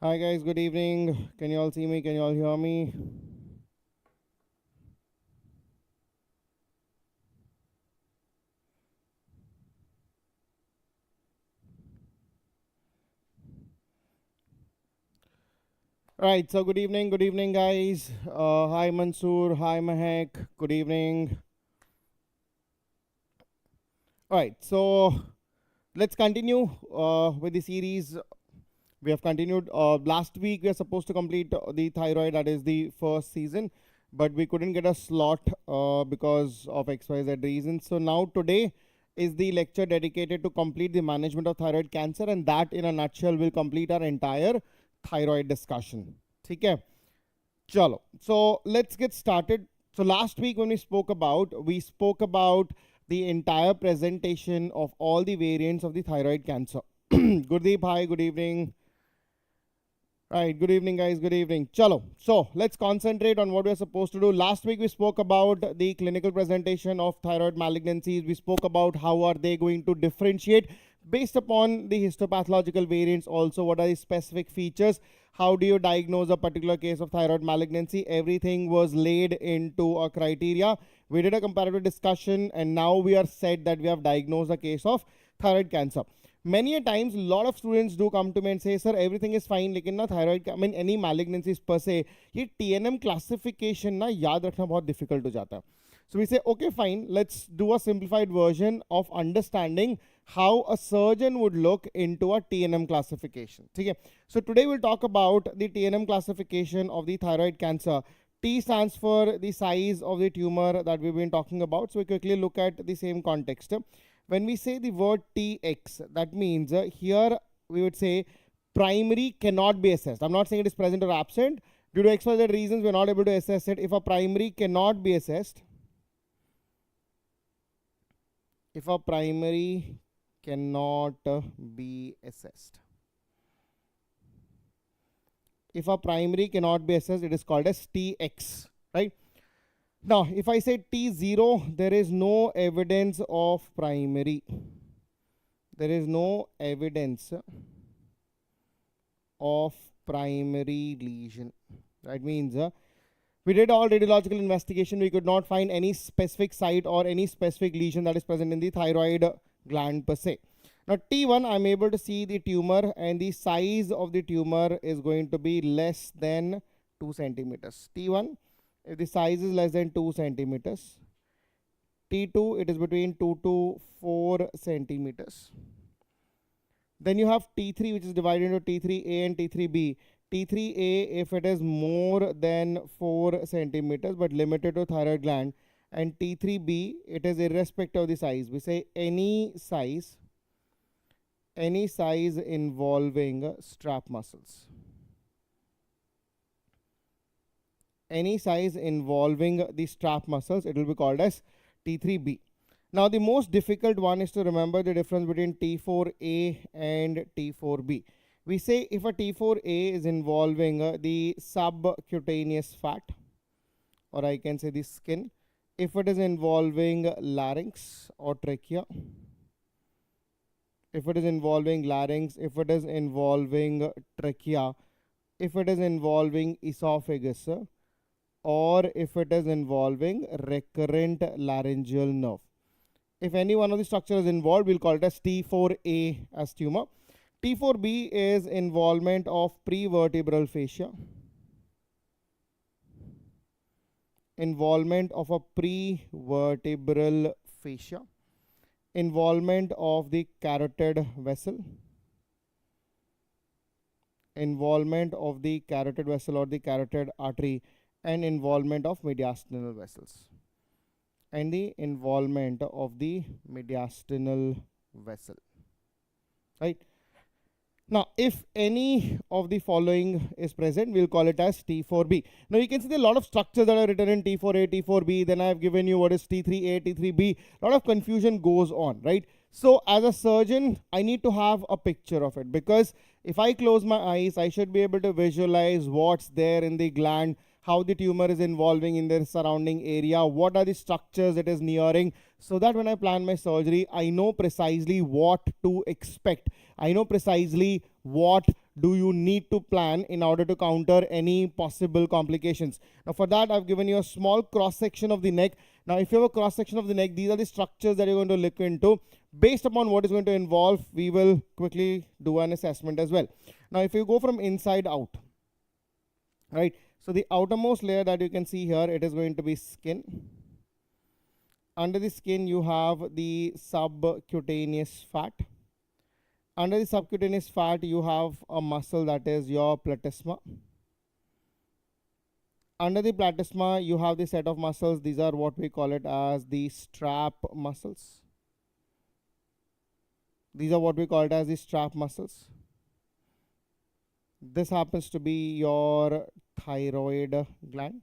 Hi guys, good evening. Can you all see me? Can you all hear me? Right, so good evening guys. Hi Mansoor, hi Mahek, good evening. Alright, so let's continue with the series. We have continued. Last week we are supposed to complete the thyroid, that is the first season, but we couldn't get a slot because of XYZ reasons. So now today is the lecture dedicated to complete the management of thyroid cancer, and that in a nutshell will complete our entire thyroid discussion. Okay, chalo. So let's get started. So last week when we spoke about the entire presentation of all the variants of the thyroid cancer. Gurdeep, hi, good evening. Right, good evening guys, good evening. Chalo, so let's concentrate on what we're supposed to do. Last week we spoke about the clinical presentation of thyroid malignancies. We spoke about how are they going to differentiate based upon the histopathological variants. Also, what are the specific features? How do you diagnose a particular case of thyroid malignancy? Everything was laid into a criteria. We did a comparative discussion and now we are said that we have diagnosed a case of thyroid cancer. Many a times, a lot of students do come to me and say, sir, everything is fine, लेकिन ना thyroid, I mean any malignancies per se, ये TNM classification ना याद रखना बहुत difficult हो जाता है. So we say, okay, fine, let's do a simplified version of understanding how a surgeon would look into a TNM classification. Okay? So today we'll talk about the TNM classification of the thyroid cancer. T stands for the size of the tumor that we've been talking about. So we quickly look at the same context. When we say the word Tx, that means here we would say primary cannot be assessed. I'm not saying it is present or absent. Due to XYZ reasons, we're not able to assess it. If a primary cannot be assessed, if a primary cannot be assessed, if a primary cannot be assessed, it is called as Tx, right? Now, if I say T0, there is no evidence of primary. There is no evidence of primary lesion. That means we did all radiological investigation. We could not find any specific site or any specific lesion that is present in the thyroid gland per se. Now T1, I'm able to see the tumor and the size of the tumor is going to be less than 2 centimeters. T1, if the size is less than 2 centimeters. T2, it is between 2 to 4 centimeters. Then you have T3, which is divided into T3A and T3B. T3A, if it is more than 4 centimeters but limited to thyroid gland, and T3B, it is irrespective of the size. We say any size involving strap muscles. Any size involving the strap muscles, it will be called as T3B. Now the most difficult one is to remember the difference between T4A and T4B. We say if a T4A is involving the subcutaneous fat, or I can say the skin, if it is involving larynx or trachea, if it is involving larynx, if it is involving trachea, if it is involving esophagus, or if it is involving recurrent laryngeal nerve. If any one of the structures is involved, we'll call it as T4A as tumor. T4B is involvement of prevertebral fascia. Involvement of a prevertebral fascia. Involvement of the carotid vessel. Involvement of the carotid vessel or the carotid artery, and involvement of mediastinal vessels. And the involvement of the mediastinal vessel. Right? Now, if any of the following is present, we'll call it as T4B. Now, you can see there are a lot of structures that are written in T4A, T4B. Then I have given you what is T3A, T3B. A lot of confusion goes on, right? So, as a surgeon, I need to have a picture of it, because if I close my eyes, I should be able to visualize what's there in the gland, how the tumor is involving in the surrounding area, what are the structures it is nearing, so that when I plan my surgery, I know precisely what to expect. I know precisely what do you need to plan in order to counter any possible complications. Now for that, I've given you a small cross section of the neck. Now if you have a cross section of the neck, these are the structures that you're going to look into. Based upon what is going to involve, we will quickly do an assessment as well. Now if you go from inside out, right, so the outermost layer that you can see here, it is going to be skin. Under the skin, you have the subcutaneous fat. Under the subcutaneous fat, you have a muscle that is your platysma. Under the platysma, you have the set of muscles. These are what we call it as the strap muscles. These are what we call it as the strap muscles. This happens to be your thyroid gland.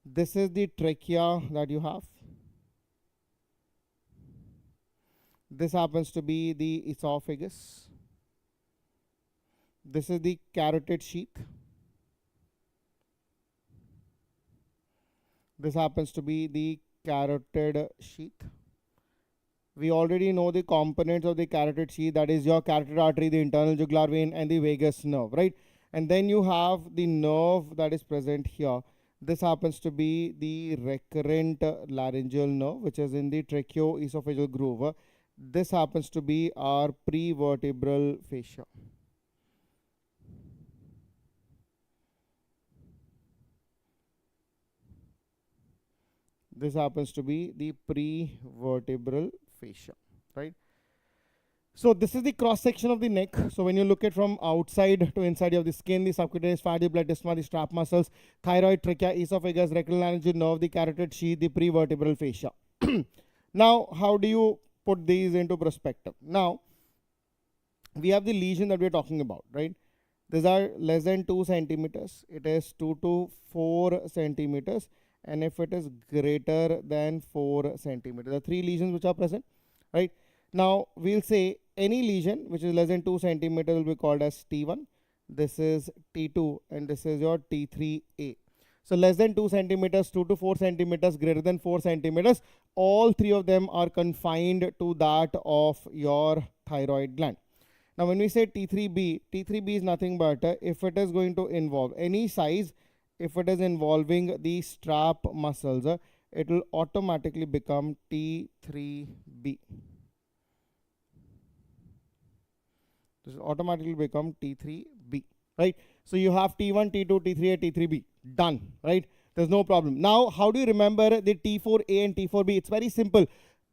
This is the trachea that you have. This happens to be the esophagus. This is the carotid sheath. This happens to be the carotid sheath. We already know the components of the carotid sheath, that is your carotid artery, the internal jugular vein, and the vagus nerve, right? And then you have the nerve that is present here. This happens to be the recurrent laryngeal nerve, which is in the tracheo-esophageal groove. This happens to be our prevertebral fascia. This happens to be the prevertebral fascia, right? So this is the cross section of the neck. So when you look at from outside to inside of the skin, the subcutaneous fat, the platysma, the strap muscles, thyroid, trachea, esophagus, rectal laryngeal nerve, the carotid sheath, the prevertebral fascia. Now, how do you put these into perspective? Now, we have the lesion that we're talking about, right? These are less than 2 centimeters. It is 2 to 4 centimeters. And if it is greater than 4 centimeters, the 3 lesions which are present, right? Now, we'll say any lesion which is less than 2 centimeters will be called as T1. This is T2 and this is your T3A. So less than 2 centimeters, 2 to 4 centimeters, greater than 4 centimeters, all 3 of them are confined to that of your thyroid gland. Now when we say T3B, T3B is nothing but if it is going to involve any size, if it is involving the strap muscles, it will automatically become T3B. This will automatically become T3B, right? So you have T1, T2, T3A, T3B. Done, right? There's no problem. Now, how do you remember the T4A and T4B? It's very simple.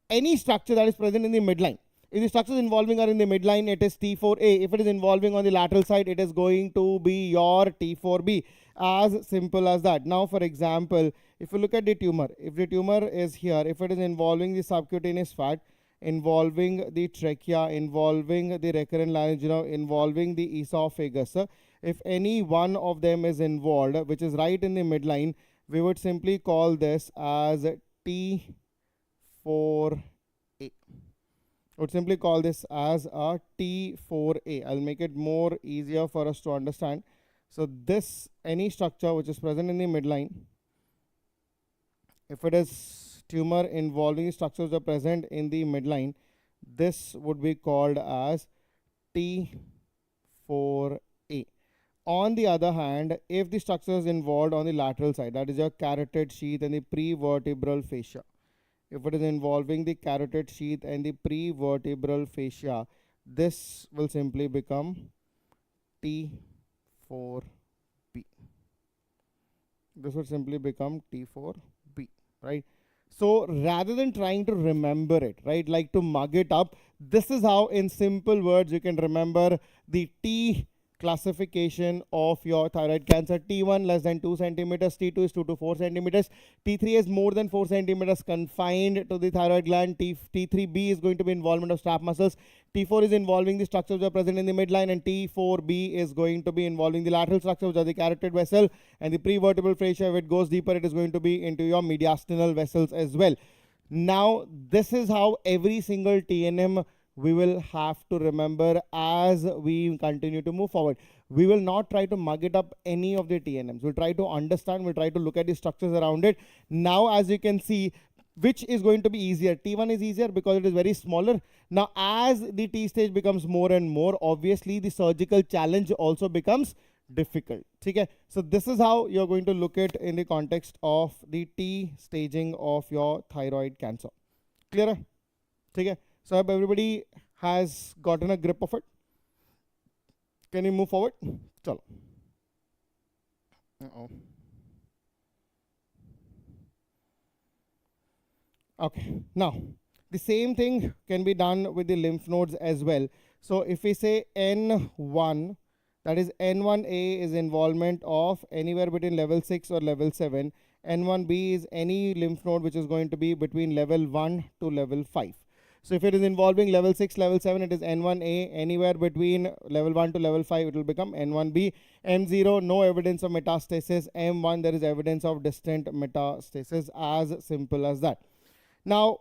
Any structure that is present in the midline, if the structures involving are in the midline, it is T4A. If it is involving on the lateral side, it is going to be your T4B. As simple as that. Now, for example, if you look at the tumor, if the tumor is here, if it is involving the subcutaneous fat, involving the trachea, involving the recurrent laryngeal, involving the esophagus, if any one of them is involved, which is right in the midline, we would simply call this as T4A. Would simply call this as a T4A. I'll make it more easier for us to understand. So this, any structure which is present in the midline, if it is tumor involving structures that are present in the midline, this would be called as T4A. On the other hand, if the structure is involved on the lateral side, that is your carotid sheath and the prevertebral fascia. If it is involving the carotid sheath and the prevertebral fascia, this will simply become T4B. This would simply become T4B, right? So rather than trying to remember it, right, like to mug it up, this is how in simple words you can remember the T classification of your thyroid cancer. T1 less than 2 centimeters, T2 is 2 to 4 centimeters, T3 is more than 4 centimeters confined to the thyroid gland, T3B is going to be involvement of strap muscles, T4 is involving the structures that are present in the midline, and T4B is going to be involving the lateral structures, which are the carotid vessel and the prevertebral fascia. If it goes deeper, it is going to be into your mediastinal vessels as well. Now, this is how every single TNM we will have to remember as we continue to move forward. We will not try to mug it up any of the TNMs. We'll try to understand, we'll try to look at the structures around it. Now, as you can see, which is going to be easier? T1 is easier because it is very smaller. Now, as the T stage becomes more and more, obviously the surgical challenge also becomes difficult. Okay? So this is how you're going to look at in the context of the T staging of your thyroid cancer. Clear? Okay? So I hope everybody has gotten a grip of it. Can you move forward? Chalo. Okay, now the same thing can be done with the lymph nodes as well. So if we say N1, that is N1A is involvement of anywhere between level 6 or level 7. N1B is any lymph node which is going to be between level 1 to level 5. So if it is involving level 6, level 7, it is N1A. Anywhere between level 1 to level 5, it will become N1B. M0, no evidence of metastasis. M1, there is evidence of distant metastasis. As simple as that. Now,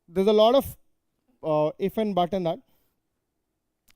there's a lot of if and but in that.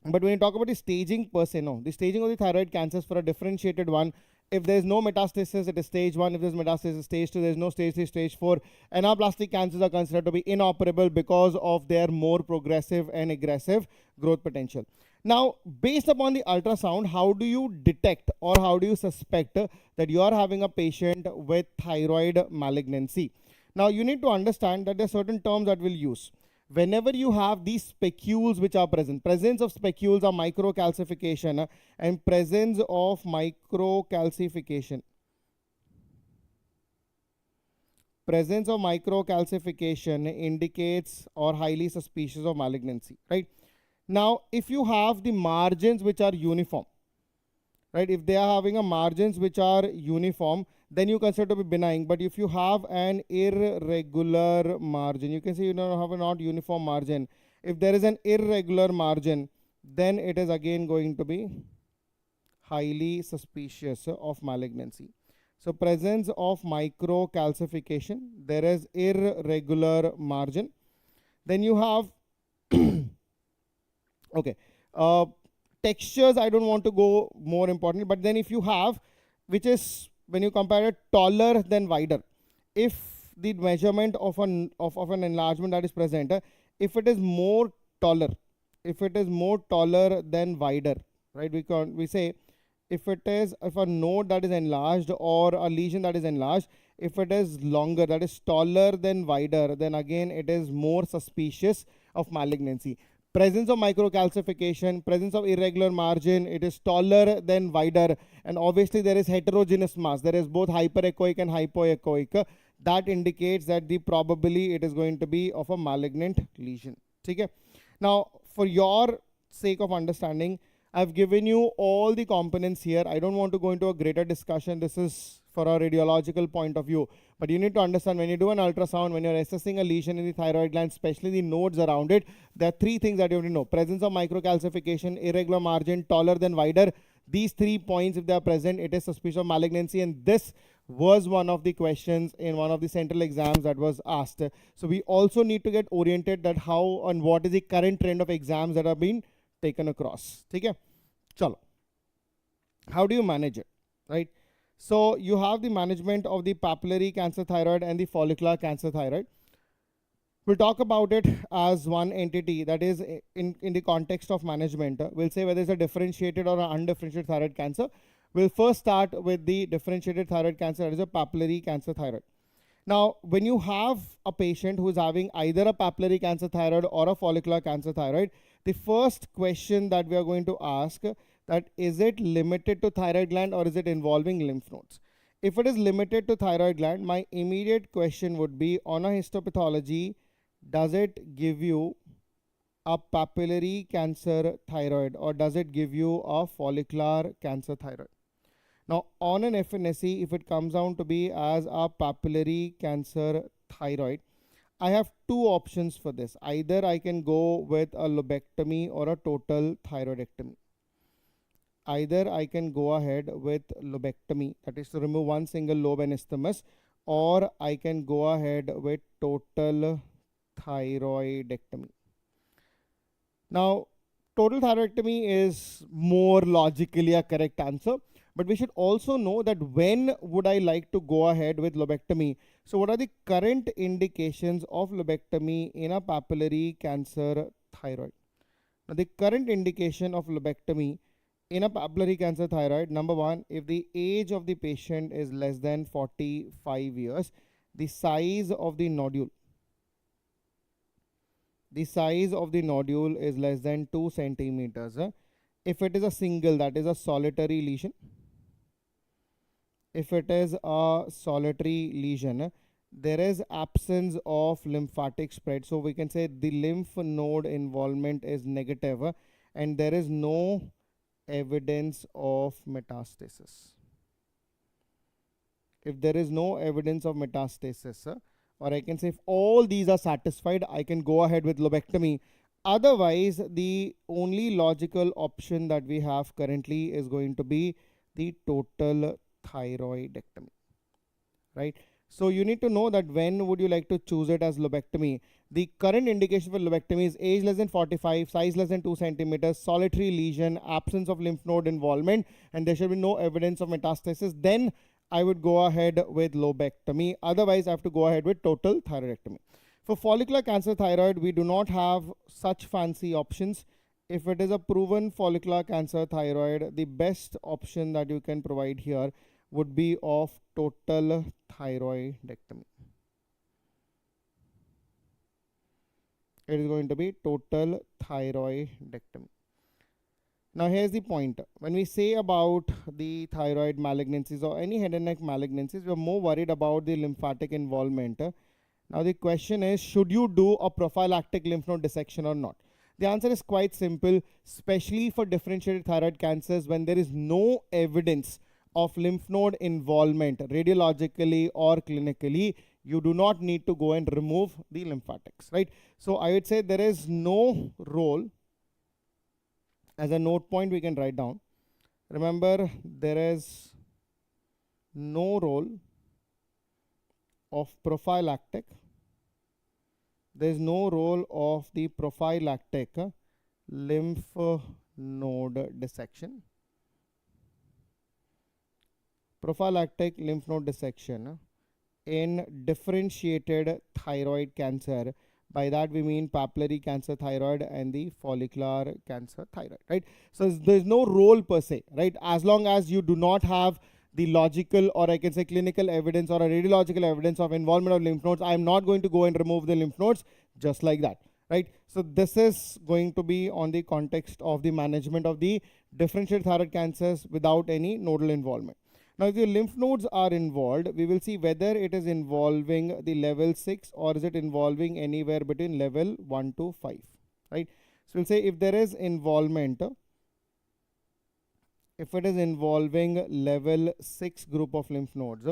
But when you talk about the staging per se, no. The staging of the thyroid cancers for a differentiated one, if there's no metastasis, it is stage 1. If there's metastasis, stage 2. There's no stage 3, stage 4. Anaplastic cancers are considered to be inoperable because of their more progressive and aggressive growth potential. Now, based upon the ultrasound, how do you detect or how do you suspect that you are having a patient with thyroid malignancy? Now, you need to understand that there are certain terms that we'll use. Whenever you have these specules which are presence of specules are microcalcification and presence of microcalcification. Presence of microcalcification indicates or highly suspicious of malignancy, right? Now, if you have the margins which are uniform, right? If they are having a margins which are uniform, then you consider to be benign. But if you have an irregular margin, you can see you don't have a not uniform margin. If there is an irregular margin, then it is again going to be highly suspicious of malignancy. So presence of microcalcification, there is irregular margin. Then you have okay, textures, I don't want to go more important, but then if you have, which is when you compare it taller than wider, if the measurement of an enlargement that is present, if it is more taller than wider, right? We say if a node that is enlarged or a lesion that is enlarged, if it is longer, that is taller than wider, then again it is more suspicious of malignancy. Presence of microcalcification, presence of irregular margin, it is taller than wider, and obviously there is heterogeneous mass. There is both hyperechoic and hypoechoic. That indicates that the probably it is going to be of a malignant lesion. Okay? Now, for your sake of understanding, I've given you all the components here. I don't want to go into a greater discussion. This is for a radiological point of view. But you need to understand when you do an ultrasound, when you're assessing a lesion in the thyroid gland, especially the nodes around it, there are three things that you have to know. Presence of microcalcification, irregular margin, taller than wider. These 3 points, if they are present, it is suspicious of malignancy. And this was one of the questions in one of the central exams that was asked. So we also need to get oriented that how and what is the current trend of exams that have been taken across. Okay? Chalo. How do you manage it? Right? So you have the management of the papillary cancer thyroid and the follicular cancer thyroid. We'll talk about it as one entity, that is in the context of management. We'll say whether it's a differentiated or an undifferentiated thyroid cancer. We'll first start with the differentiated thyroid cancer, that is a papillary cancer thyroid. Now, when you have a patient who is having either a papillary cancer thyroid or a follicular cancer thyroid, the first question that we are going to ask that is it limited to thyroid gland or is it involving lymph nodes? If it is limited to thyroid gland, my immediate question would be on a histopathology, does it give you a papillary cancer thyroid or does it give you a follicular cancer thyroid? Now, on an FNSE, if it comes down to be as a papillary cancer thyroid, I have two options for this. Either I can go with a lobectomy or a total thyroidectomy. Either I can go ahead with lobectomy, that is to remove one single lobe and isthmus, or I can go ahead with total thyroidectomy. Now, total thyroidectomy is more logically a correct answer. But we should also know that when would I like to go ahead with lobectomy? So what are the current indications of lobectomy in a papillary cancer thyroid? Now the current indication of lobectomy in a papillary cancer thyroid, number one, if the age of the patient is less than 45 years, the size of the nodule is less than 2 centimeters. If it is a single, that is a solitary lesion. If it is a solitary lesion, there is absence of lymphatic spread. So we can say the lymph node involvement is negative, and there is no evidence of metastasis. If there is no evidence of metastasis, or I can say if all these are satisfied, I can go ahead with lobectomy. Otherwise, the only logical option that we have currently is going to be the total thyroidectomy, right? So you need to know that when would you like to choose it as lobectomy. The current indication for lobectomy is age less than 45, size less than 2 centimeters, solitary lesion, absence of lymph node involvement, and there should be no evidence of metastasis. Then I would go ahead with lobectomy. Otherwise, I have to go ahead with total thyroidectomy. For follicular cancer thyroid, we do not have such fancy options. If it is a proven follicular cancer thyroid, the best option that you can provide here would be of total thyroidectomy. It is going to be total thyroidectomy. Now here's the point. When we say about the thyroid malignancies or any head and neck malignancies, we are more worried about the lymphatic involvement. Now the question is, should you do a prophylactic lymph node dissection or not? The answer is quite simple, especially for differentiated thyroid cancers when there is no evidence of lymph node involvement radiologically or clinically. You do not need to go and remove the lymphatics, right? So I would say there is no role. As a note point, we can write down. Remember, there is no role of prophylactic. There is no role of the prophylactic lymph node dissection. Prophylactic lymph node dissection in differentiated thyroid cancer. By that we mean papillary cancer thyroid and the follicular cancer thyroid, right? So there's no role per se, right? As long as you do not have the logical or I can say clinical evidence or a radiological evidence of involvement of lymph nodes, I am not going to go and remove the lymph nodes just like that, right? So this is going to be on the context of the management of the differentiated thyroid cancers without any nodal involvement. Now, if the lymph nodes are involved, we will see whether it is involving the level 6 or is it involving anywhere between level 1 to 5, right? So we'll say if there is involvement, if it is involving level 6 group of lymph nodes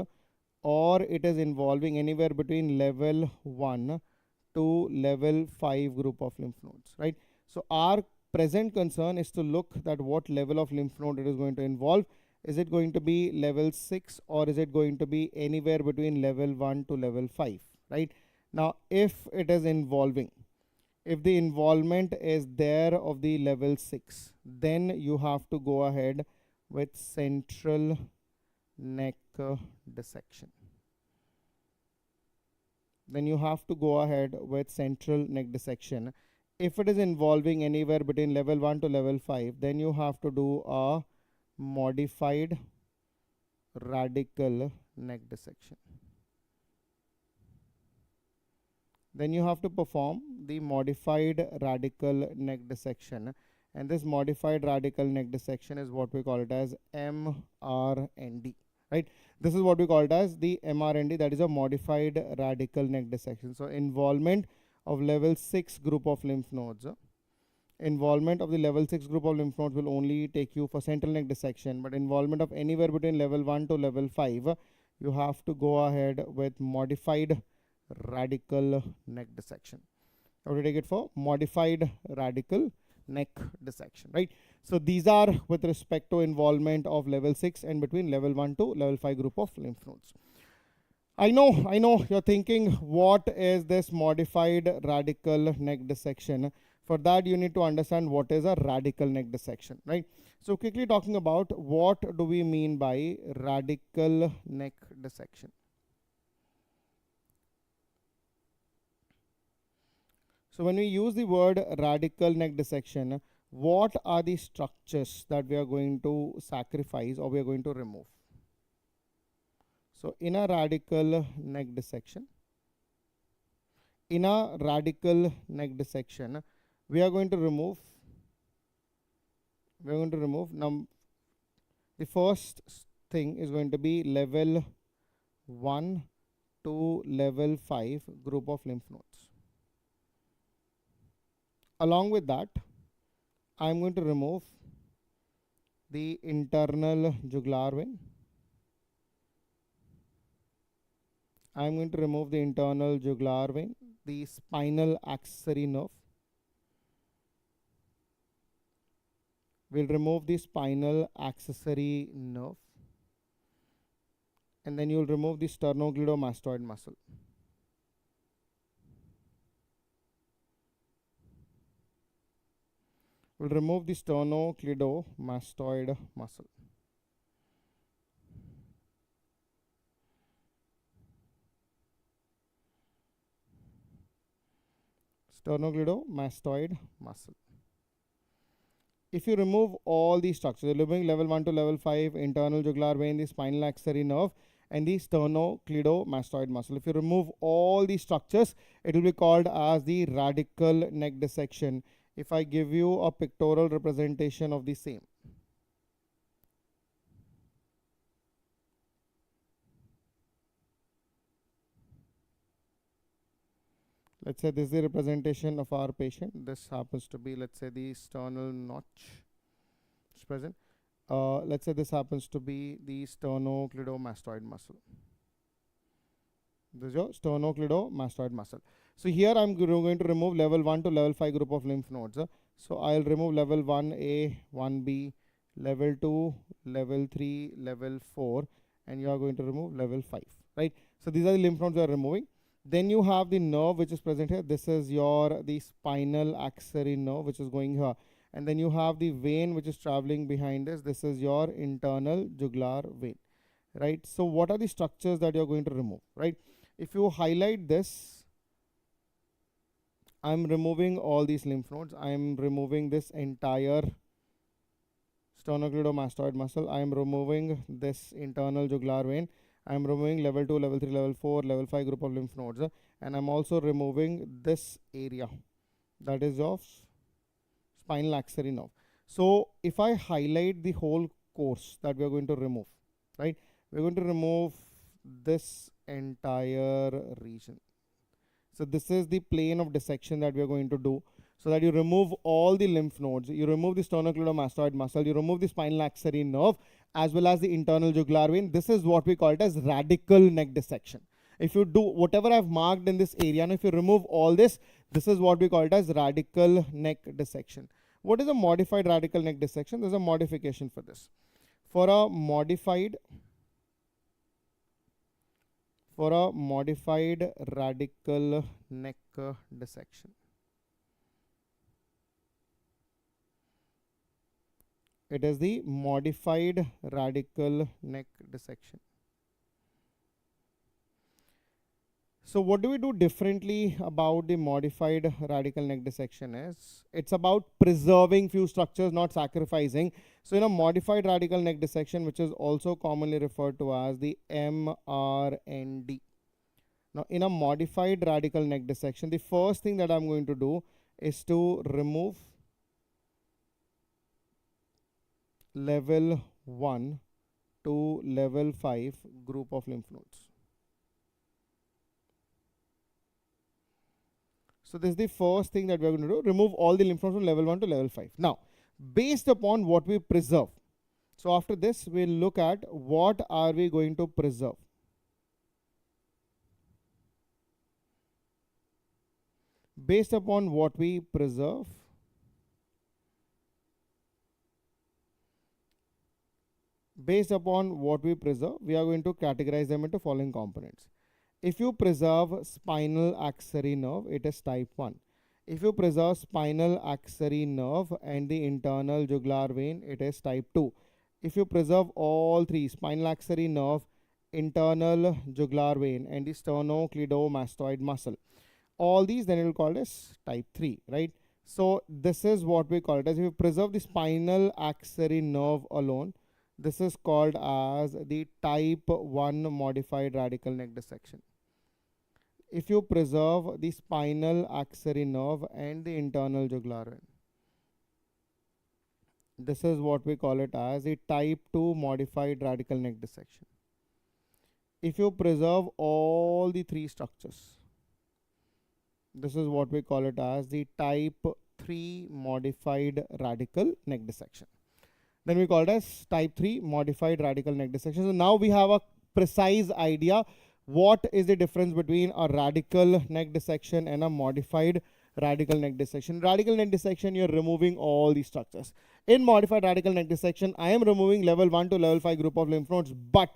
or it is involving anywhere between level 1 to level 5 group of lymph nodes, right? So our present concern is to look at what level of lymph node it is going to involve. Is it going to be level 6 or is it going to be anywhere between level 1 to level 5, right? Now, if it is involving, if the involvement is there of the level 6, then you have to go ahead with central neck dissection. Then you have to go ahead with central neck dissection. If it is involving anywhere between level 1 to level 5, then you have to do a modified radical neck dissection. Then you have to perform the modified radical neck dissection, and this modified radical neck dissection is what we call it as MRND, right? This is what we call it as the MRND, that is a modified radical neck dissection. So involvement of level 6 group of lymph nodes. Involvement of the level 6 group of lymph nodes will only take you for central neck dissection, but involvement of anywhere between level 1 to level 5, you have to go ahead with modified radical neck dissection. I would take it for modified radical neck dissection, right? So these are with respect to involvement of level 6 and between level 1 to level 5 group of lymph nodes. I know you're thinking, what is this modified radical neck dissection? For that, you need to understand what is a radical neck dissection, right? So quickly talking about what do we mean by radical neck dissection. So when we use the word radical neck dissection, what are the structures that we are going to sacrifice or we are going to remove? So in a radical neck dissection, we are going to remove the first thing is going to be level 1 to level 5 group of lymph nodes. Along with that, I am going to remove the internal jugular vein. I am going to remove the internal jugular vein, the spinal accessory nerve. We'll remove the spinal accessory nerve. And then you'll remove the sternocleidomastoid muscle. We'll remove the sternocleidomastoid muscle. Sternocleidomastoid muscle. If you remove all these structures, you're removing level 1 to level 5, internal jugular vein, the spinal accessory nerve, and the sternocleidomastoid muscle. If you remove all these structures, it will be called as the radical neck dissection. If I give you a pictorial representation of the same. Let's say this is the representation of our patient. This happens to be, let's say, the sternal notch is present. Let's say this happens to be the sternocleidomastoid muscle. This is your sternocleidomastoid muscle. So here I'm going to remove level 1 to level 5 group of lymph nodes. So I'll remove level 1A, 1B, level 2, level 3, level 4, and you are going to remove level 5, right? So these are the lymph nodes you are removing. Then you have the nerve which is present here. This is the spinal accessory nerve which is going here. And then you have the vein which is traveling behind this. This is your internal jugular vein, right? So what are the structures that you're going to remove, right? If you highlight this, I'm removing all these lymph nodes. I'm removing this entire sternocleidomastoid muscle. I'm removing this internal jugular vein. I'm removing level 2, level 3, level 4, level 5 group of lymph nodes. And I'm also removing this area, that is of spinal accessory nerve. So if I highlight the whole course that we are going to remove, right? We're going to remove this entire region. So this is the plane of dissection that we are going to do. So that you remove all the lymph nodes, you remove the sternocleidomastoid muscle, you remove the spinal accessory nerve, as well as the internal jugular vein. This is what we call it as radical neck dissection. If you do whatever I've marked in this area, and if you remove all this, this is what we call it as radical neck dissection. What is a modified radical neck dissection? There's a modification for this. For a modified radical neck dissection, it is the modified radical neck dissection. So what do we do differently about the modified radical neck dissection is, it's about preserving few structures, not sacrificing. So in a modified radical neck dissection, which is also commonly referred to as the MRND. Now in a modified radical neck dissection, the first thing that I'm going to do is to remove level 1 to level 5 group of lymph nodes. So this is the first thing that we are going to do, remove all the lymph nodes from level 1 to level 5. Now, based upon what we preserve, so after this we'll look at what are we going to preserve. Based upon what we preserve, we are going to categorize them into following components. If you preserve spinal accessory nerve, it is type 1. If you preserve spinal axillary nerve and the internal jugular vein, it is type 2. If you preserve all three, spinal axillary nerve, internal jugular vein, and the sternocleidomastoid muscle, all these, then it will call it as type 3, right? So this is what we call it as, if you preserve the spinal axillary nerve alone, this is called as the type 1 modified radical neck dissection. If you preserve the spinal axillary nerve and the internal jugular vein, this is what we call it as a type 2 modified radical neck dissection. If you preserve all the three structures, this is what we call it as the type 3 modified radical neck dissection. Then we call it as type 3 modified radical neck dissection. So now we have a precise idea what is the difference between a radical neck dissection and a modified radical neck dissection. Radical neck dissection, you're removing all the structures. In modified radical neck dissection, I am removing level 1 to level 5 group of lymph nodes, but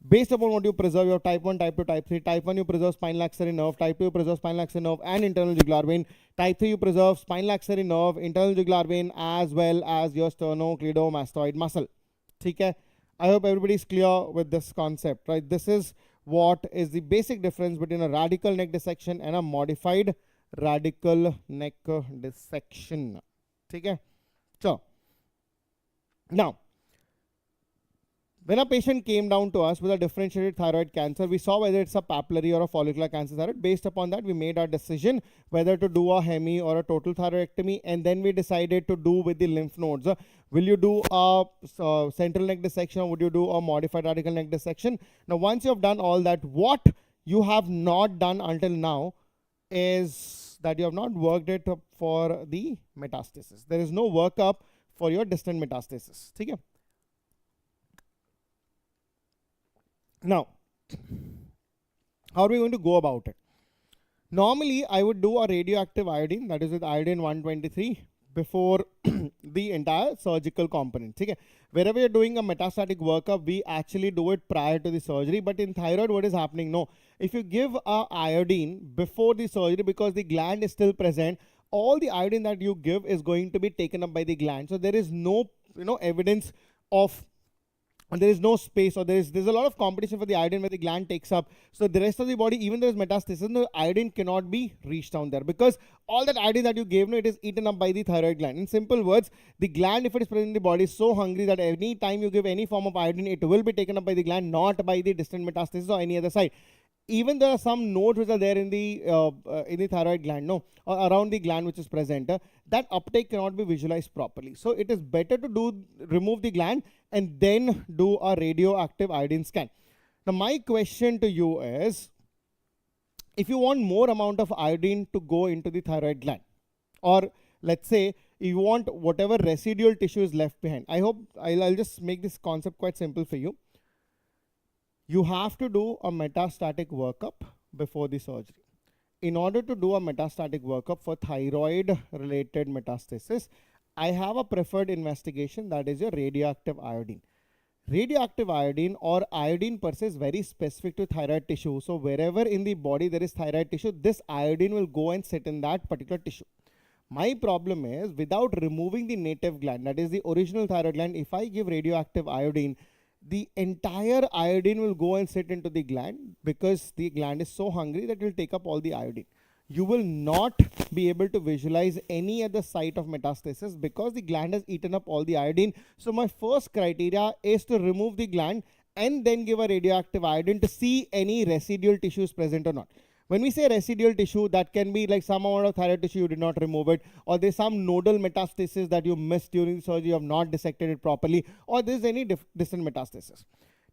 based upon what you preserve, your type 1, type 2, type 3. Type 1 you preserve spinal axillary nerve, type 2 you preserve spinal axillary nerve and internal jugular vein, type 3 you preserve spinal axillary nerve, internal jugular vein, as well as your sternocleidomastoid muscle. Okay? I hope everybody is clear with this concept, right? This is what is the basic difference between a radical neck dissection and a modified radical neck dissection. Okay? So now, when a patient came down to us with a differentiated thyroid cancer, we saw whether it's a papillary or a follicular cancer thyroid. Based upon that, we made our decision whether to do a hemi or a total thyroidectomy, and then we decided to do with the lymph nodes. Will you do a central neck dissection, or would you do a modified radical neck dissection? Now, once you have done all that, what you have not done until now is that you have not worked it up for the metastasis. There is no workup for your distant metastasis. Okay? Now, how are we going to go about it? Normally, I would do a radioactive iodine, that is with iodine 123, before the entire surgical component. Okay? Wherever you're doing a metastatic workup, we actually do it prior to the surgery. But in thyroid, what is happening? No. If you give a iodine before the surgery, because the gland is still present, all the iodine that you give is going to be taken up by the gland. So there is no, evidence of, and there is no space, or there's a lot of competition for the iodine where the gland takes up. So the rest of the body, even though there's metastasis, the iodine cannot be reached down there, because all that iodine that you gave, it is eaten up by the thyroid gland. In simple words, the gland, if it is present in the body, is so hungry that any time you give any form of iodine, it will be taken up by the gland, not by the distant metastasis or any other side. Even there are some nodes which are there in the thyroid gland, or around the gland which is present, that uptake cannot be visualized properly. So it is better to remove the gland and then do a radioactive iodine scan. Now my question to you is, if you want more amount of iodine to go into the thyroid gland, or let's say you want whatever residual tissue is left behind, I hope I'll just make this concept quite simple for you. You have to do a metastatic workup before the surgery. In order to do a metastatic workup for thyroid related metastasis, I have a preferred investigation, that is your radioactive iodine. Radioactive iodine, or iodine per se, is very specific to thyroid tissue. So wherever in the body there is thyroid tissue, this iodine will go and sit in that particular tissue. My problem is, without removing the native gland, that is the original thyroid gland, if I give radioactive iodine, the entire iodine will go and sit into the gland, because the gland is so hungry that it will take up all the iodine. You will not be able to visualize any other site of metastasis, because the gland has eaten up all the iodine. So my first criteria is to remove the gland and then give a radioactive iodine to see any residual tissues present or not. When we say residual tissue, that can be like some amount of thyroid tissue, you did not remove it, or there's some nodal metastasis that you missed during the surgery, you have not dissected it properly, or there's any distant metastasis.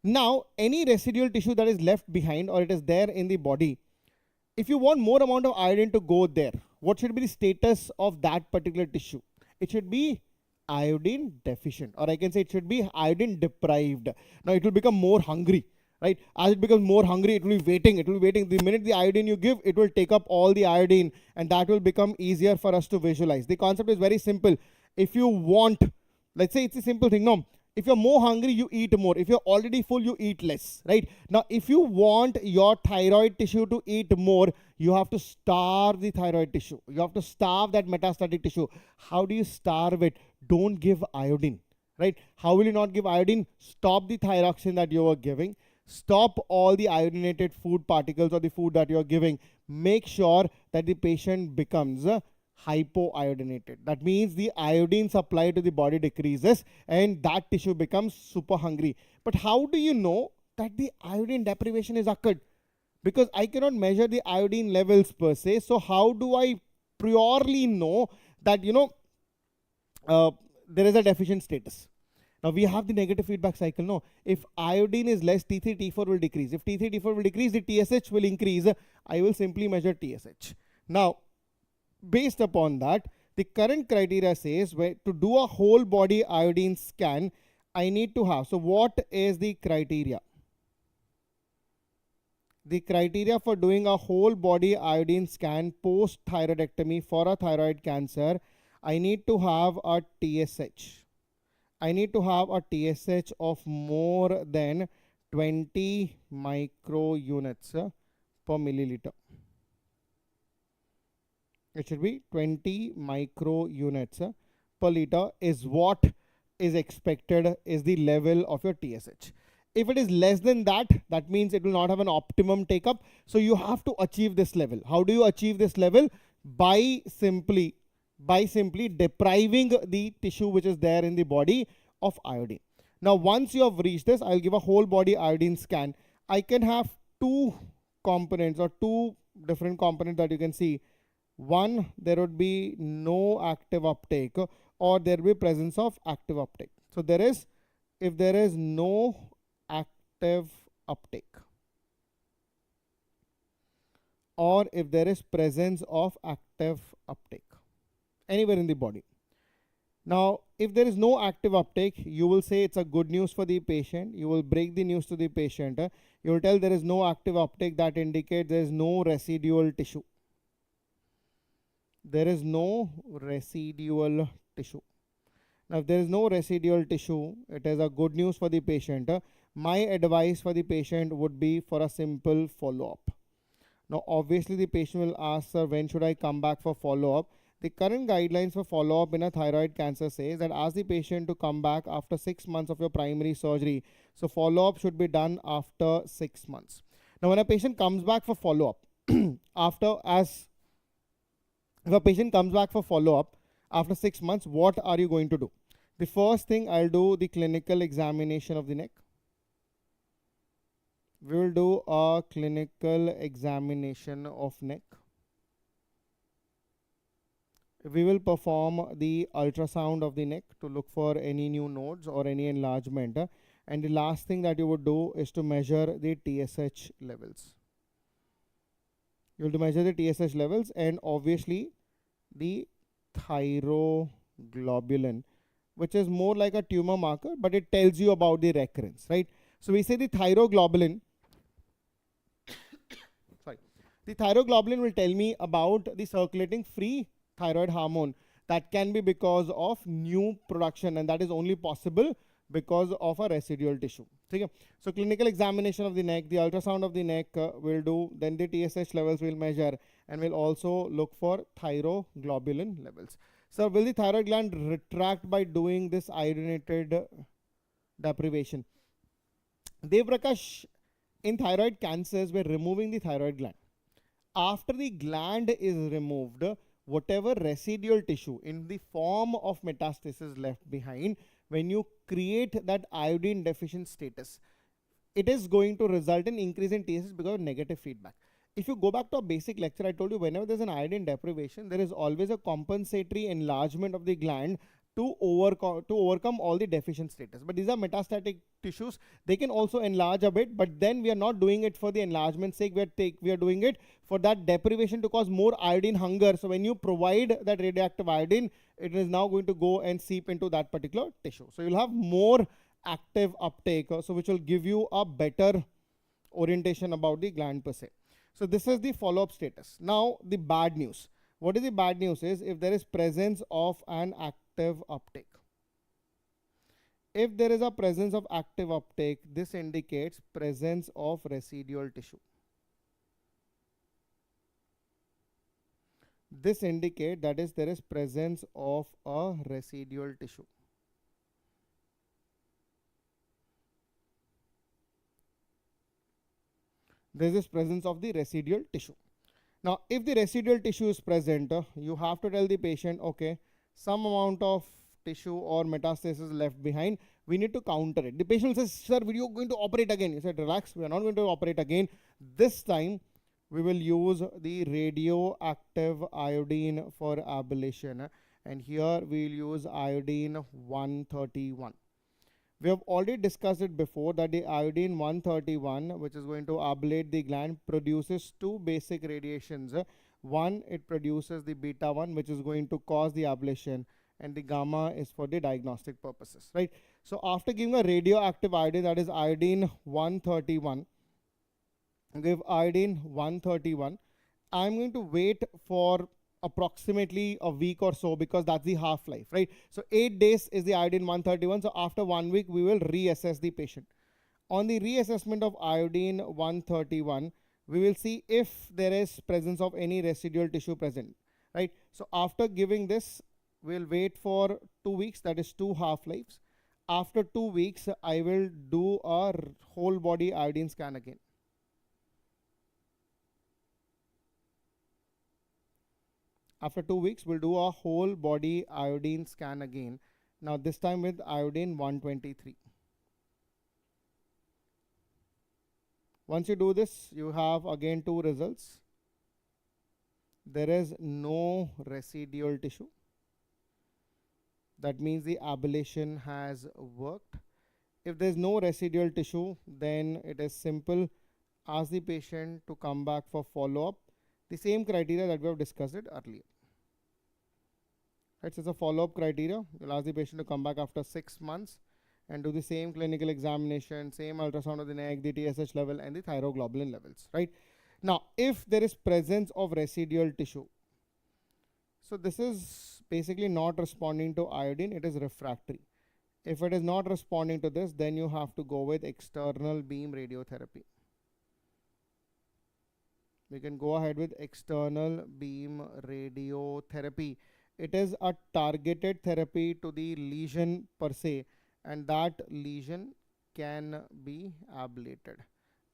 Now, any residual tissue that is left behind, or it is there in the body, if you want more amount of iodine to go there, what should be the status of that particular tissue? It should be iodine deficient, or I can say it should be iodine deprived. Now, it will become more hungry. Right? As it becomes more hungry, it will be waiting. It will be waiting. The minute the iodine you give, it will take up all the iodine, and that will become easier for us to visualize. The concept is very simple. If you want, let's say it's a simple thing. No, If you're more hungry, you eat more. If you're already full, you eat less, right? Now, if you want your thyroid tissue to eat more, you have to starve the thyroid tissue. You have to starve that metastatic tissue. How do you starve it? Don't give iodine, right? How will you not give iodine? Stop the thyroxine that you are giving. Stop all the iodinated food particles or the food that you're giving. Make sure that the patient becomes hypoiodinated. That means the iodine supply to the body decreases and that tissue becomes super hungry. But how do you know that the iodine deprivation is occurred? Because I cannot measure the iodine levels per se. So how do I purely know that, there is a deficient status? Now we have the negative feedback cycle. No, if iodine is less, T3, T4 will decrease. If T3, T4 will decrease, the TSH will increase. I will simply measure TSH. Now, based upon that, the current criteria says to do a whole body iodine scan, I need to have. So what is the criteria? The criteria for doing a whole body iodine scan post thyroidectomy for a thyroid cancer, I need to have a TSH. I need to have a TSH of more than 20 micro units per milliliter. It should be 20 micro units per liter is what is expected, is the level of your TSH. If it is less than that, that means it will not have an optimum take up. So you have to achieve this level. How do you achieve this level? By simply depriving the tissue which is there in the body of iodine. Now, once you have reached this, I'll give a whole body iodine scan. I can have two components or two different components that you can see. One, there would be no active uptake, or there will be presence of active uptake. So there is, if there is no active uptake, or if there is presence of active uptake anywhere in the body. Now, if there is no active uptake, you will say it's a good news for the patient. You will break the news to the patient. You will tell there is no active uptake, that indicates there is no residual tissue. There is no residual tissue. Now, if there is no residual tissue, it is a good news for the patient. My advice for the patient would be for a simple follow-up. Now, obviously, the patient will ask, sir, when should I come back for follow-up? The current guidelines for follow-up in a thyroid cancer says that ask the patient to come back after 6 months of your primary surgery. So, follow-up should be done after 6 months. Now, when a patient comes back for follow-up, if a patient comes back for follow-up after 6 months, what are you going to do? The first thing, I'll do the clinical examination of the neck. We will do a clinical examination of neck. We will perform the ultrasound of the neck to look for any new nodes or any enlargement. And the last thing that you would do is to measure the TSH levels. You will measure the TSH levels and obviously the thyroglobulin, which is more like a tumor marker, but it tells you about the recurrence, right? So we say the thyroglobulin, the thyroglobulin will tell me about the circulating free thyroid hormone. That can be because of new production, and that is only possible because of a residual tissue. Okay? So clinical examination of the neck, the ultrasound of the neck will do, then the TSH levels will measure, and we'll also look for thyroglobulin levels. So will the thyroid gland retract by doing this iodinated deprivation? Devrakash, in thyroid cancers, we're removing the thyroid gland. After the gland is removed, whatever residual tissue in the form of metastasis left behind, when you create that iodine deficient status, it is going to result in increase in TSH because of negative feedback. If you go back to a basic lecture, I told you whenever there's an iodine deprivation, there is always a compensatory enlargement of the gland to overcome all the deficient status. But these are metastatic tissues. They can also enlarge a bit, but then we are not doing it for the enlargement's sake. We are doing it for that deprivation to cause more iodine hunger. So when you provide that radioactive iodine, it is now going to go and seep into that particular tissue. So you'll have more active uptake, so which will give you a better orientation about the gland per se. So this is the follow-up status. Now the bad news. What is the bad news is if there is presence of an active uptake. If there is a presence of active uptake, this indicates presence of residual tissue. This indicates that is there is presence of a residual tissue. There is presence of the residual tissue. Now, if the residual tissue is present, you have to tell the patient, okay, some amount of tissue or metastasis left behind, we need to counter it. The patient says, sir, are you going to operate again? You said, relax, we are not going to operate again. This time, we will use the radioactive iodine for ablation. And here we will use iodine 131. We have already discussed it before that the iodine 131, which is going to ablate the gland, produces two basic radiations. One, it produces the beta 1, which is going to cause the ablation, and the gamma is for the diagnostic purposes, right? So after giving a radioactive iodine, that is iodine 131, give iodine 131, I'm going to wait for approximately a week or so, because that's the half-life, right? So 8 days is the iodine 131. So after 1 week, we will reassess the patient. On the reassessment of iodine 131, we will see if there is presence of any residual tissue present, right? So after giving this, we'll wait for 2 weeks, that is 2 half-lives. After 2 weeks, I will do a whole body iodine scan again. After 2 weeks, we'll do a whole body iodine scan again. Now this time with iodine 123. Once you do this, you have again 2 results. There is no residual tissue. That means the ablation has worked. If there is no residual tissue, then it is simple. Ask the patient to come back for follow-up. The same criteria that we have discussed it earlier. Right, so it's a follow-up criteria. You'll ask the patient to come back after 6 months and do the same clinical examination, same ultrasound of the neck, the TSH level, and the thyroglobulin levels, right? Now, if there is presence of residual tissue, so this is basically not responding to iodine, it is refractory. If it is not responding to this, then you have to go with external beam radiotherapy. We can go ahead with external beam radiotherapy. It is a targeted therapy to the lesion per se, and that lesion can be ablated.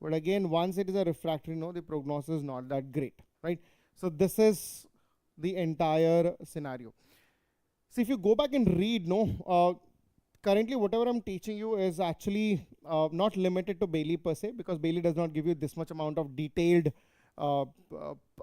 But again, once it is a refractory, no, the prognosis is not that great, right? So this is the entire scenario. So if you go back and read, currently whatever I'm teaching you is actually not limited to Bailey per se, because Bailey does not give you this much amount of detailed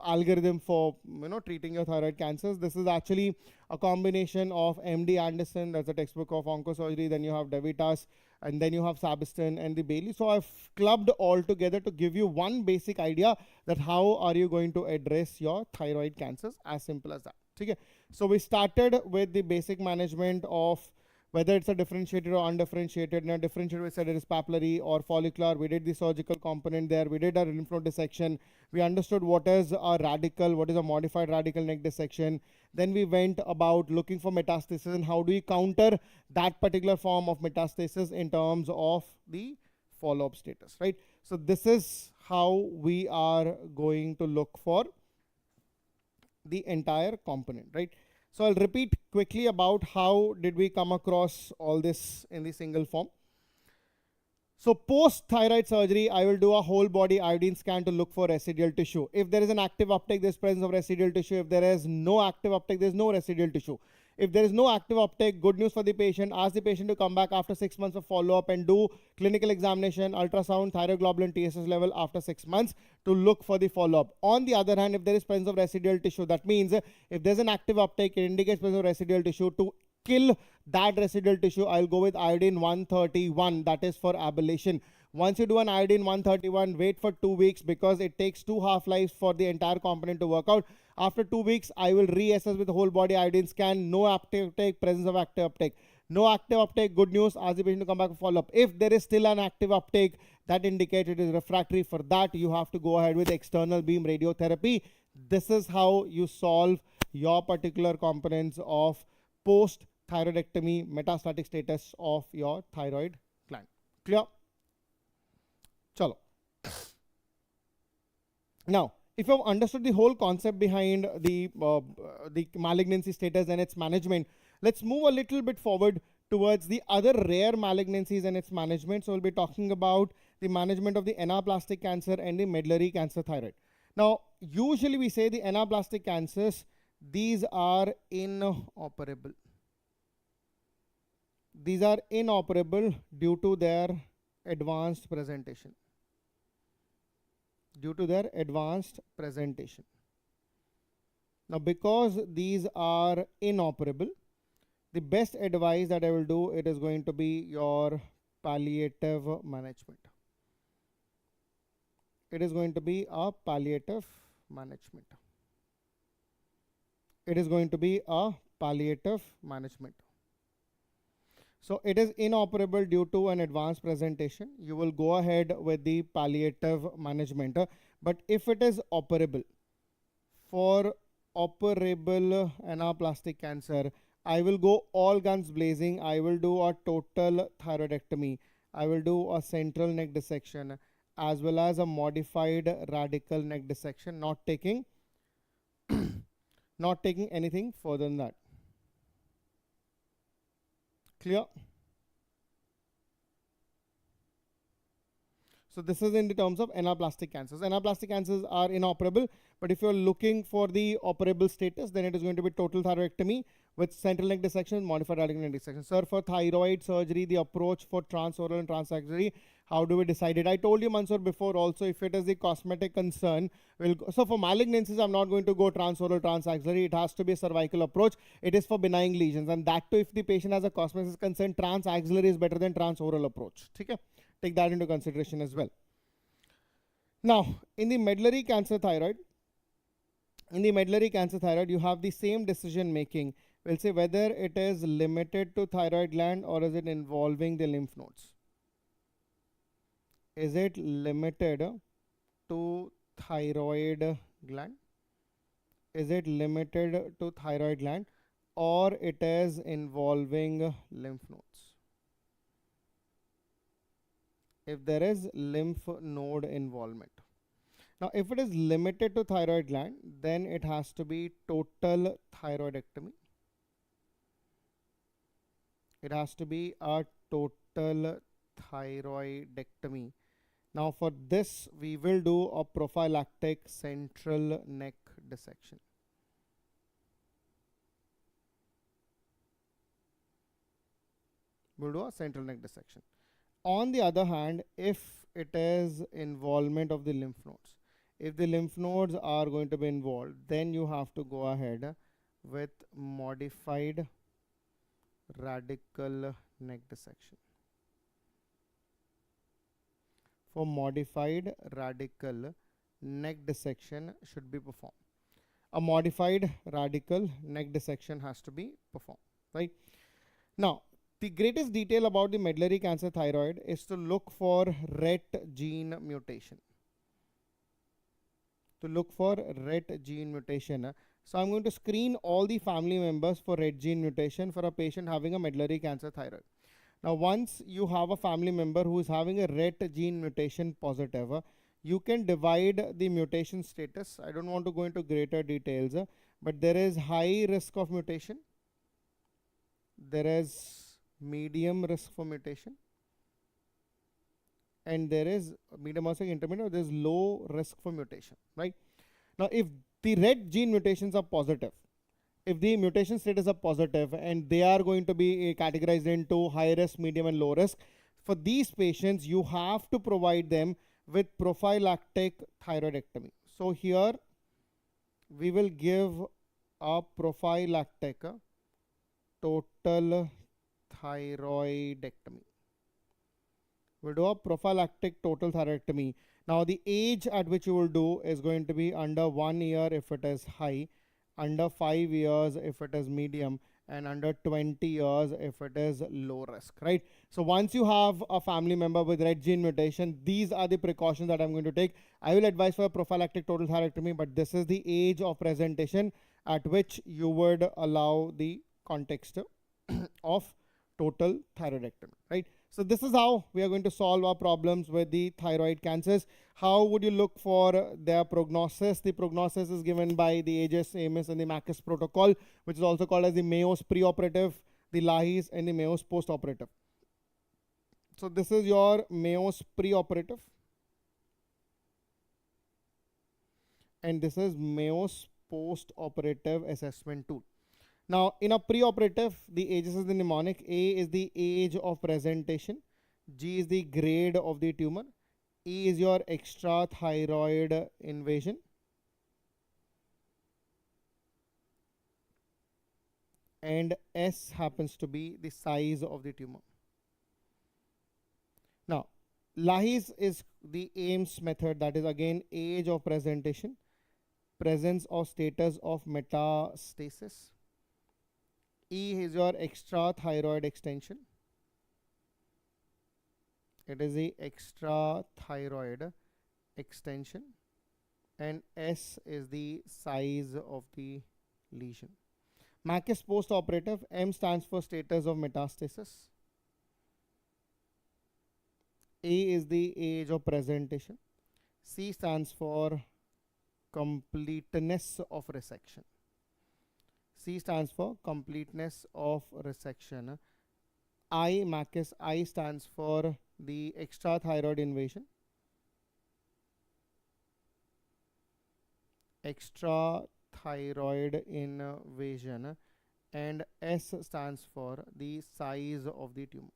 algorithm for treating your thyroid cancers. This is actually a combination of MD Anderson, that's a textbook of oncosurgery, then you have Devitas, and then you have Sabiston and the Bailey. So I've clubbed all together to give you one basic idea that how are you going to address your thyroid cancers, as simple as that. Okay. So we started with the basic management of whether it's a differentiated or undifferentiated. Now, differentiated, we said it is papillary or follicular. We did the surgical component there. We did a lymph node dissection. We understood what is a radical, what is a modified radical neck dissection. Then we went about looking for metastasis and how do we counter that particular form of metastasis in terms of the follow-up status, right? So this is how we are going to look for the entire component, right? So I'll repeat quickly about how did we come across all this in the single form. So post thyroid surgery, I will do a whole body iodine scan to look for residual tissue. If there is an active uptake, there's presence of residual tissue. If there is no active uptake, there's no residual tissue. If there is no active uptake, good news for the patient. Ask the patient to come back after 6 months of follow-up and do clinical examination, ultrasound, thyroglobulin, TSS level after 6 months to look for the follow-up. On the other hand, if there is presence of residual tissue, that means if there's an active uptake, it indicates presence of residual tissue. To kill that residual tissue, I'll go with iodine 131, that is for ablation. Once you do an iodine 131, wait for 2 weeks because it takes 2 half-lives for the entire component to work out. After 2 weeks, I will reassess with the whole body iodine scan, no active uptake, presence of active uptake. No active uptake, good news, ask the patient to come back for follow-up. If there is still an active uptake, that indicates it is refractory. For that, you have to go ahead with external beam radiotherapy. This is how you solve your particular components of post thyroidectomy, metastatic status of your thyroid gland. Clear? Chalo. Now, if you've understood the whole concept behind the malignancy status and its management, let's move a little bit forward towards the other rare malignancies and its management. So we'll be talking about the management of the anaplastic cancer and the medullary cancer thyroid. Now, usually we say the anaplastic cancers, these are inoperable. These are inoperable due to their advanced presentation. Due to their advanced presentation. Now, because these are inoperable, the best advice that I will do, it is going to be your palliative management. It is going to be a palliative management. It is going to be a palliative management. So it is inoperable due to an advanced presentation. You will go ahead with the palliative management. But if it is operable, for operable anaplastic cancer, I will go all guns blazing. I will do a total thyroidectomy. I will do a central neck dissection as well as a modified radical neck dissection, not taking not taking anything further than that. Clear? So this is in the terms of anaplastic cancers. Anaplastic cancers are inoperable, but if you're looking for the operable status, then it is going to be total thyroidectomy with central neck dissection, modified radical neck dissection. Sir, for thyroid surgery, the approach for transoral and transaxillary, how do we decide it? I told you, Mansoor, before also, if it is the cosmetic concern, so for malignancies, I'm not going to go transoral, transaxillary. It has to be a cervical approach. It is for benign lesions. And that too, if the patient has a cosmetic concern, transaxillary is better than transoral approach. Okay? Take that into consideration as well. Now, in the medullary cancer thyroid, you have the same decision making. We'll say whether it is limited to thyroid gland or is it involving the lymph nodes. Is it limited to thyroid gland? Is it limited to thyroid gland or it is involving lymph nodes? If there is lymph node involvement. Now, if it is limited to thyroid gland, then it has to be total thyroidectomy. It has to be a total thyroidectomy. Now, for this, we will do a prophylactic central neck dissection. We'll do a central neck dissection. On the other hand, if it is involvement of the lymph nodes, if the lymph nodes are going to be involved, then you have to go ahead with modified radical neck dissection. For modified radical neck dissection should be performed. A modified radical neck dissection has to be performed, right? Now, the greatest detail about the medullary cancer thyroid is to look for RET gene mutation. To look for RET gene mutation. So I'm going to screen all the family members for RET gene mutation for a patient having a medullary cancer thyroid. Now, once you have a family member who is having a RET gene mutation positive, you can divide the mutation status. I don't want to go into greater details, but there is high risk of mutation. There is medium risk for mutation. And there is medium also intermediate, there is low risk for mutation, right? Now, if the RET gene mutations are positive, if the mutation status are positive and they are going to be categorized into high risk, medium and low risk, for these patients, you have to provide them with prophylactic thyroidectomy. So here we will give a prophylactic total thyroidectomy. We'll do a prophylactic total thyroidectomy. Now, the age at which you will do is going to be under 1 year if it is high, under 5 years if it is medium, and under 20 years if it is low risk, right? So once you have a family member with RET gene mutation, these are the precautions that I'm going to take. I will advise for a prophylactic total thyroidectomy, but this is the age of presentation at which you would allow the context of total thyroidectomy, right? So this is how we are going to solve our problems with the thyroid cancers. How would you look for their prognosis? The prognosis is given by the AGES, AMS, and the MACIS protocol, which is also called as the Mayo's preoperative, the Lahey's, and the Mayo's postoperative. So this is your Mayo's preoperative, and this is Mayo's postoperative assessment tool. Now, in a preoperative, the ages is the mnemonic. A is the age of presentation. G is the grade of the tumor. E is your extrathyroid invasion. And S happens to be the size of the tumor. Now, Lahey's is the Ames method, that is again age of presentation, presence or status of metastasis. E is your extrathyroid extension. It is the extrathyroid extension. And S is the size of the lesion. MACIS postoperative, M stands for status of metastasis. A is the age of presentation. C stands for completeness of resection. C stands for completeness of resection. I, MACIS, I stands for the extrathyroid invasion. Extrathyroid invasion. And S stands for the size of the tumor.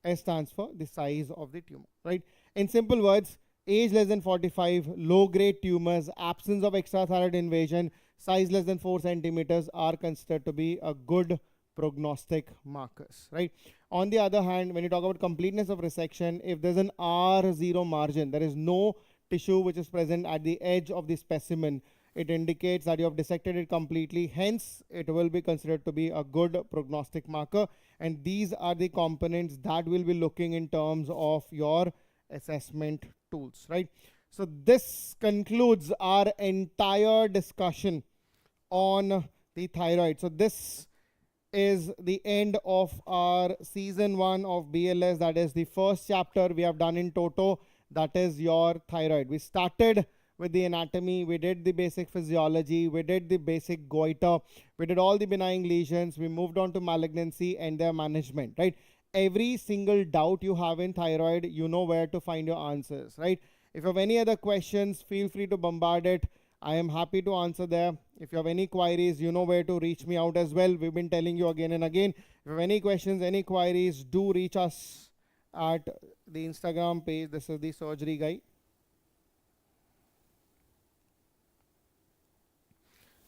S stands for the size of the tumor, right? In simple words, age less than 45, low-grade tumors, absence of extrathyroid invasion, size less than 4 centimeters are considered to be a good prognostic markers, right? On the other hand, when you talk about completeness of resection, if there's an R0 margin, there is no tissue which is present at the edge of the specimen, it indicates that you have dissected it completely. Hence, it will be considered to be a good prognostic marker. And these are the components that we'll be looking in terms of your assessment tools, right? So this concludes our entire discussion on the thyroid. So this is the end of our season 1 of BLS. That is the first chapter we have done in toto. That is your thyroid. We started with the anatomy, we did the basic physiology, we did the basic goiter, we did all the benign lesions, we moved on to malignancy and their management, right? Every single doubt you have in thyroid, you know where to find your answers, right? If you have any other questions, feel free to bombard it. I am happy to answer there. If you have any queries, you know where to reach me out as well. We've been telling you again and again. If you have any questions, any queries, do reach us at the Instagram page. This is the surgery guy.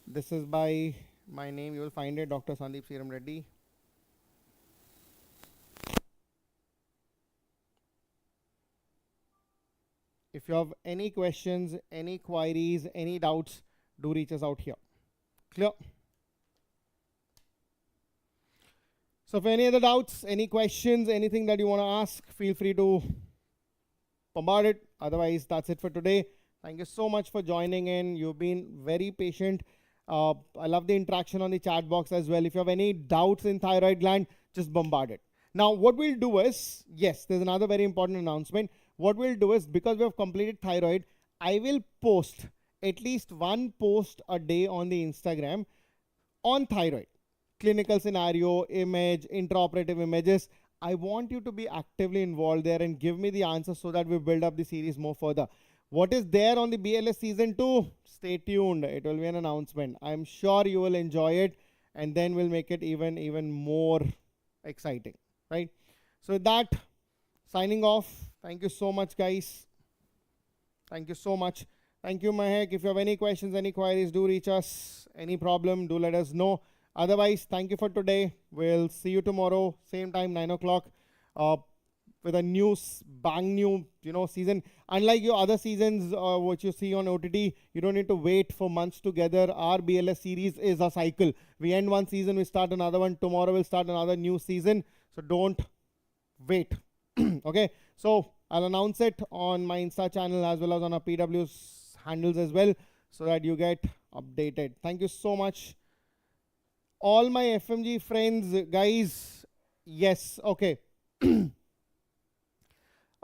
This is by my name. You will find it, Dr. Sandeep Seeram Reddy. If you have any questions, any queries, any doubts, do reach us out here. Clear? So if any other doubts, any questions, anything that you want to ask, feel free to bombard it. Otherwise, that's it for today. Thank you so much for joining in. You've been very patient. I love the interaction on the chat box as well. If you have any doubts in thyroid gland, just bombard it. Now, what we'll do is, yes, there's another very important announcement. What we'll do is, because we have completed thyroid, I will post at least one post a day on the Instagram on thyroid. Clinical scenario, image, intraoperative images. I want you to be actively involved there and give me the answers so that we build up the series more further. What is there on the BLS season 2? Stay tuned. It will be an announcement. I'm sure you will enjoy it, and then we'll make it even more exciting, right? So with that, signing off. Thank you so much, guys. Thank you so much. Thank you, Mahek. If you have any questions, any queries, do reach us. Any problem, do let us know. Otherwise, thank you for today. We'll see you tomorrow, same time, 9 o'clock. With a new, bang new, season. Unlike your other seasons, which you see on OTT, you don't need to wait for months together. Our BLS series is a cycle. We end one season, we start another one. Tomorrow we'll start another new season. So don't wait. Okay. So I'll announce it on my Insta channel as well as on our PW's handles as well, so that you get updated. Thank you so much. all my FMG friends, guys, yes, okay.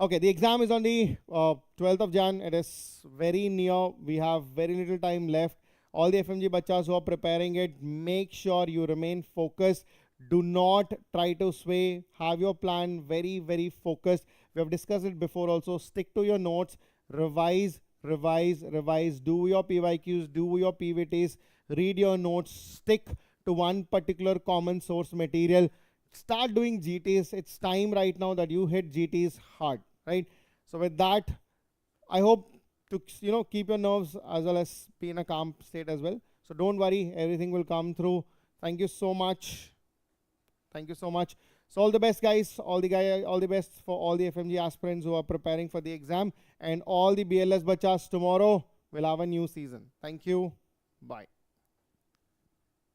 Okay, the exam is on the 12th of Jan. It is very near. We have very little time left. All the FMG bachas who are preparing it, make sure you remain focused. Do not try to sway. Have your plan very, very focused. We have discussed it before also. Stick to your notes. Revise, revise, revise. Do your PYQs, do your PVTs. Read your notes. Stick to one particular common source material. Start doing GTs. It's time right now that you hit GTs hard, right? So with that, I hope to keep your nerves as well as be in a calm state as well. So don't worry, everything will come through. Thank you so much. Thank you so much. So all the best, guys. All the best for all the FMG aspirants who are preparing for the exam, and all the BLS bachas tomorrow will have a new season. Thank you. Bye.